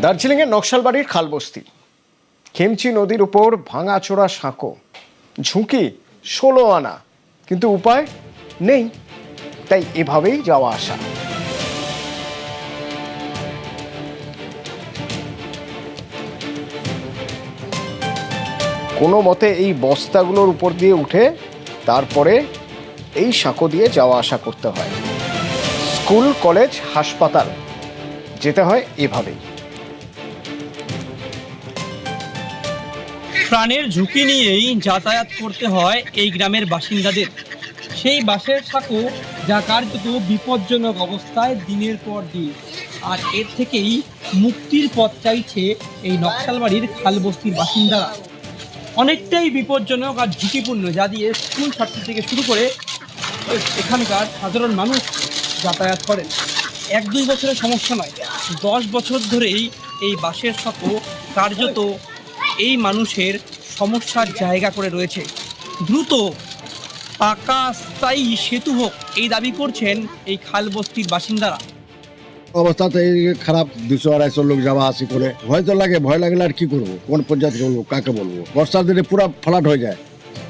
দার্জিলিংয়ের নকশালবাড়ির খালবস্তি, খেমচি নদীর উপর ভাঙাচোরা সাঁকো, ঝুঁকি 16 আনা, কিন্তু উপায় নেই, তাই এভাবেই যাওয়া আসা। কোনো মতে এই বস্তাগুলোর উপর দিয়ে উঠে তারপরে এই সাঁকো দিয়ে যাওয়া আসা করতে হয়। স্কুল, কলেজ, হাসপাতাল যেতে হয় এভাবেই। প্রাণের ঝুঁকি নিয়েই যাতায়াত করতে হয় এই গ্রামের বাসিন্দাদের। সেই বাঁশের সাঁকো যা কার্যত বিপজ্জনক অবস্থায় দিনের পর দিন, আর এর থেকেই মুক্তির পথ চাইছে এই নকশালবাড়ির খালবস্তির বাসিন্দারা। অনেকটাই বিপজ্জনক আর ঝুঁকিপূর্ণ, যা দিয়ে স্কুল ছাত্র থেকে শুরু করে এখানকার সাধারণ মানুষ যাতায়াত করেন। 1-2 বছরের সমস্যা নয়, 10 বছর ধরেই এই বাঁশের সাঁকো কার্যত এই মানুষের সমস্যার জায়গা করে রয়েছে। দ্রুত পাকা স্থায়ী সেতু হোক, এই দাবি করছেন এই খালবস্তির বাসিন্দারা। অবস্থা তো এই খারাপ, 200-250 লোক যাওয়া আসি করে, ভয় তো লাগে। ভয় লাগলে আর কি করবো, কোন পঞ্চায়েত বলবো, কাকে বলবো? বর্ষার দিনে পুরো ফ্লাট হয়ে যায়,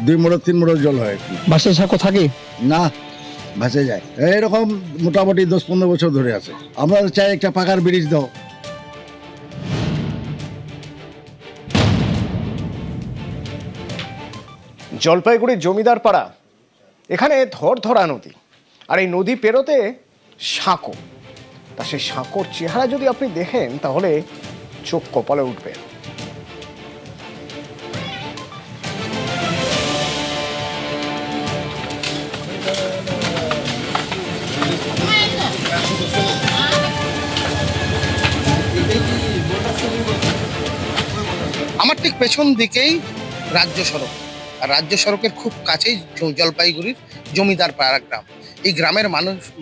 2 মোড় 3 মোড় জল হয়। বাসের সাঁকো থাকে না, ভেসে যায়। এইরকম মোটামুটি 10-15 বছর ধরে আছে। আমরা চাই একটা পাকার ব্রিজ দাও। জলপাইগুড়ির জমিদার পাড়া, এখানে ধরধরা নদী, আর এই নদী পেরোতে সাঁকো। তা সেই সাঁকোর চেহারা যদি আপনি দেখেন তাহলে চোখ কপালে উঠবে। আমার ঠিক পেছন দিকেই রাজ্য সড়ক, আর রাজ্য সড়কের খুব কাছেই জলপাইগুড়ির জমিদার পাড়া গ্রাম। এই গ্রামের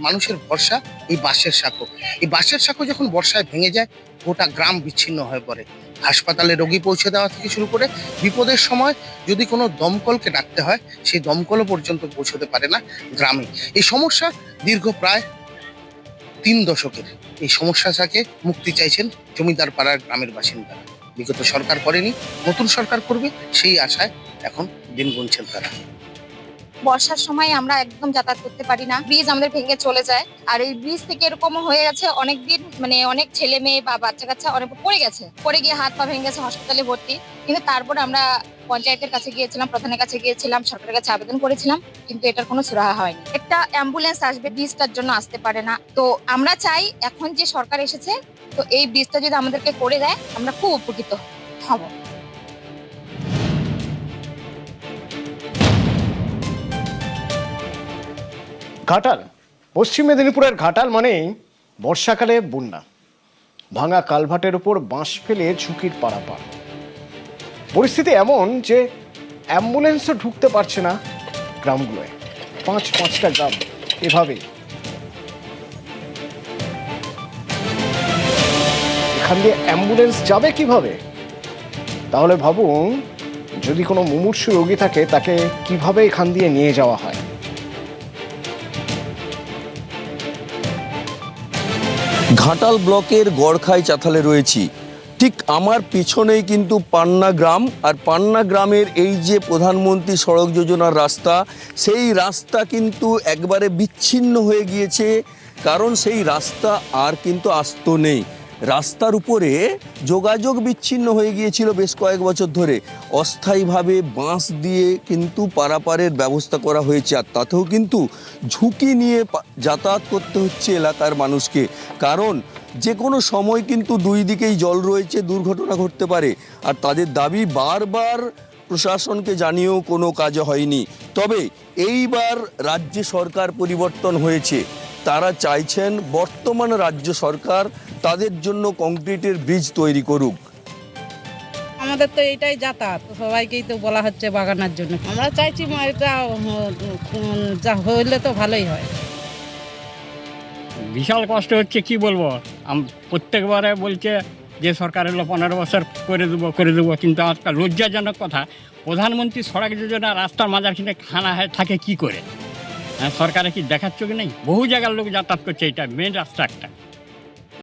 মানুষের ভরসা এই বাঁশের সাঁকো। এই বাঁশের সাঁকো যখন বর্ষায় ভেঙে যায়, গোটা গ্রাম বিচ্ছিন্ন হয়ে পড়ে। হাসপাতালে রোগী পৌঁছে দেওয়া থেকে শুরু করে বিপদের সময় যদি কোনো দমকলকে ডাকতে হয়, সেই দমকলও পর্যন্ত পৌঁছতে পারে না গ্রামে। এই সমস্যা দীর্ঘ প্রায় 3 দশকের। এই সমস্যা থেকে মুক্তি চাইছেন জমিদার পাড়ার গ্রামের বাসিন্দারা। বিগত সরকার করেনি, নতুন সরকার করবে সেই আশায় এখন দিন গুনছেন তারা। বর্ষার সময় আমরা একদম যাতায়াত করতে পারি না, ব্রিজ আমাদের ভেঙে চলে যায়। আর এই ব্রিজ থেকে এরকম হয়ে গেছে অনেকদিন, মানে অনেক ছেলে মেয়ে বা বাচ্চা কাচ্চা অনেক পড়ে গেছে, পড়ে গিয়ে হাত পা ভেঙে গেছে, হসপিটালে ভর্তি। কিন্তু তারপরে আমরা পঞ্চায়েতের কাছে গিয়েছিলাম, প্রধানের কাছে গিয়েছিলাম, সরকারের কাছে আবেদন করেছিলাম, কিন্তু এটার কোনো সুরাহা হয়নি। একটা অ্যাম্বুলেন্স আসবে, ব্রিজটার জন্য আসতে পারে না। তো আমরা চাই এখন যে সরকার এসেছে, তো এই ব্রিজটা যদি আমাদেরকে করে দেয় আমরা খুব উপকৃত হব। ঘাটাল, পশ্চিম মেদিনীপুরের ঘাটাল মানেই বর্ষাকালে বন্যা। ভাঙা কালভার্টের উপর বাঁশ ফেলে ঝুঁকির পারাপার। পরিস্থিতি এমন যে অ্যাম্বুলেন্সও ঢুকতে পারছে না গ্রামগুলোয়। 5-5টা গ্রাম এভাবেই। এখান দিয়ে অ্যাম্বুলেন্স যাবে কিভাবে? তাহলে ভাবুন, যদি কোনো মুমূর্ষু রোগী থাকে তাকে কিভাবে এখান দিয়ে নিয়ে যাওয়া হয়। ঘাটাল ব্লকের গড়খাই চাতালে রয়েছি। ঠিক আমার পিছনেই কিন্তু পান্না গ্রাম, আর পান্না গ্রামের এই যে প্রধানমন্ত্রী সড়ক যোজনার রাস্তা, সেই রাস্তা কিন্তু একবারে বিচ্ছিন্ন হয়ে গিয়েছে। কারণ সেই রাস্তা আর কিন্তু আস্ত নেই। রাস্তার উপরে যোগাযোগ বিচ্ছিন্ন হয়ে গিয়েছিল বেশ কয়েক বছর ধরে। অস্থায়ীভাবে বাঁশ দিয়ে কিন্তু পারাপারের ব্যবস্থা করা হয়েছে, আর তাতেও কিন্তু ঝুঁকি নিয়ে যাতায়াত করতে হচ্ছে এলাকার মানুষকে। কারণ যে কোনো সময় কিন্তু 2 দিকেই জল রয়েছে, দুর্ঘটনা ঘটতে পারে। আর তাদের দাবি বারবার প্রশাসনকে জানিয়েও কোনো কাজ হয়নি। তবে এইবার রাজ্য সরকার পরিবর্তন হয়েছে, তারা চাইছেন বর্তমান রাজ্য সরকার তাদের জন্য কংক্রিটের ব্রিজ তৈরি করুক। আমাদের তো এইটাই যাতায়াত, সবাইকেই তো বলা হচ্ছে বাগানোর জন্য। আমরা চাইছি এটা যা হইলে তো ভালোই হয়। বিশাল কষ্ট হচ্ছে, কি বলবো। প্রত্যেকবারে বলছে যে সরকার হলো 15 বছর করে দেবো, কিন্তু আজকাল লজ্জাজনক কথা, প্রধানমন্ত্রী সড়ক যোজনা রাস্তার মাঝখানে খানা থাকে কি করে? সরকারে কি দেখার চোখ নেই? বহু জায়গার লোক যাতায়াত করছে, এটা মেন রাস্তা একটা।